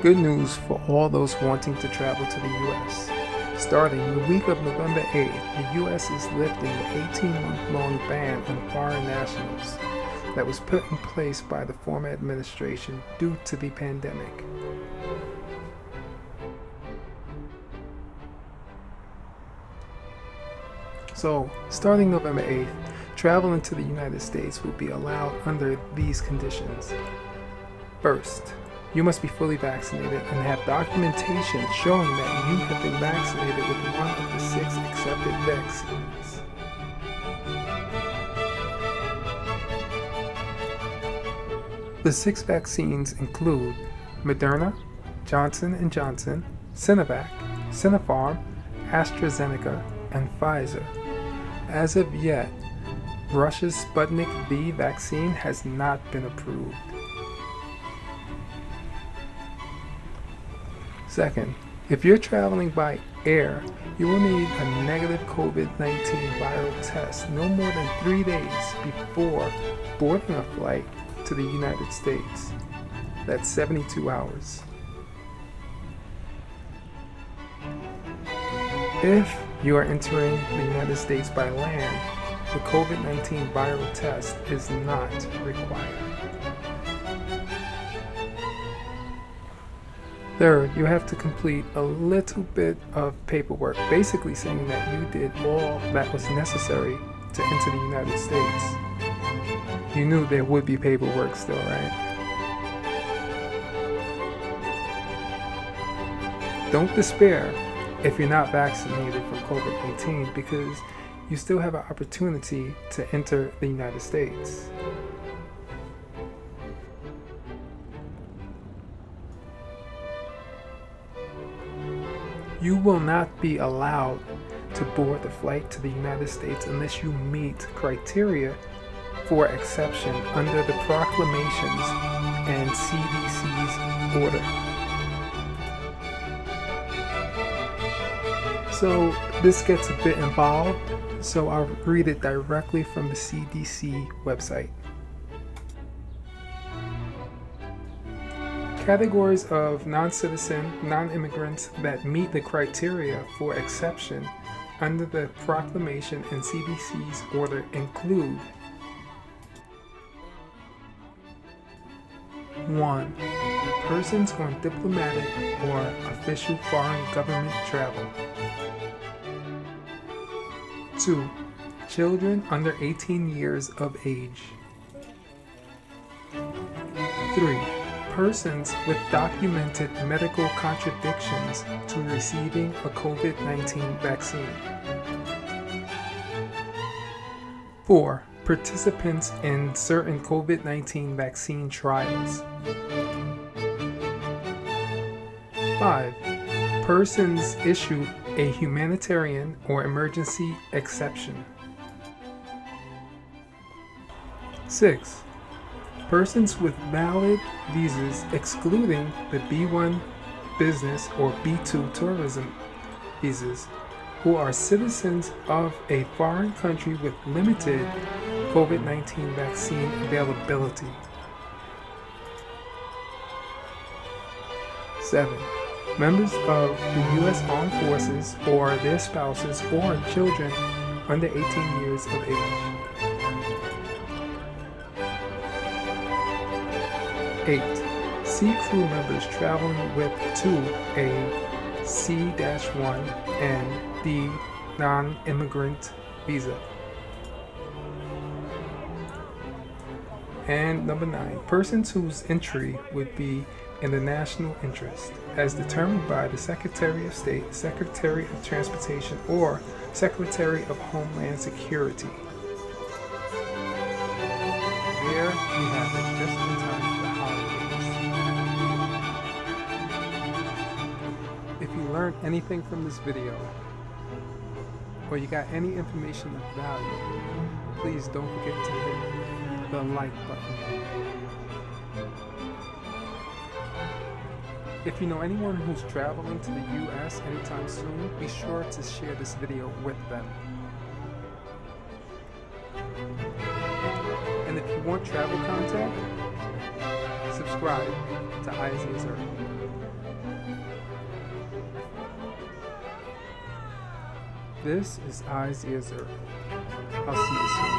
Good news for all those wanting to travel to the U.S. Starting the week of November 8th, the U.S. is lifting the 18-month-long ban on foreign nationals that was put in place by the former administration due to the pandemic. So, starting November 8th, travel into the United States will be allowed under these conditions. First, you must be fully vaccinated and have documentation showing that you have been vaccinated with one of the 6 accepted vaccines. The 6 vaccines include Moderna, Johnson & Johnson, Sinovac, Sinopharm, AstraZeneca, and Pfizer. As of yet, Russia's Sputnik V vaccine has not been approved. Second, if you're traveling by air, you will need a negative COVID-19 viral test no more than 3 days before boarding a flight to the United States. That's 72 hours. If you are entering the United States by land, the COVID-19 viral test is not required. Third, you have to complete a little bit of paperwork, basically saying that you did all that was necessary to enter the United States. You knew there would be paperwork still, right? Don't despair if you're not vaccinated for COVID-19 because you still have an opportunity to enter the United States. You will not be allowed to board the flight to the United States unless you meet criteria for exception under the proclamations and CDC's order. So this gets a bit involved, so I'll read it directly from the CDC website. Categories of non-citizen, non-immigrants that meet the criteria for exception under the proclamation and CDC's order include 1. Persons on diplomatic or official foreign government travel. 2. Children under 18 years of age. 3. Persons with documented medical contradictions to receiving a COVID-19 vaccine. 4. Participants in certain COVID-19 vaccine trials. 5. Persons issued a humanitarian or emergency exception. 6. Persons with valid visas excluding the B1 business or B2 tourism visas who are citizens of a foreign country with limited COVID-19 vaccine availability. 7. Members of the U.S. Armed Forces or their spouses or children under 18 years of age. 8. Sea crew members traveling with to a C-1 and D non-immigrant visa. And number 9, persons whose entry would be in the national interest, as determined by the Secretary of State, Secretary of Transportation, or Secretary of Homeland Security. There you have it, just in time for the holidays. If you learned anything from this video, or you got any information of value, please don't forget to hit the like button. If you know anyone who's traveling to the U.S. anytime soon, be sure to share this video with them. And if you want travel content, subscribe to Isaiah's Earth. This is Eyes, Ears, Earth. I'll see you soon.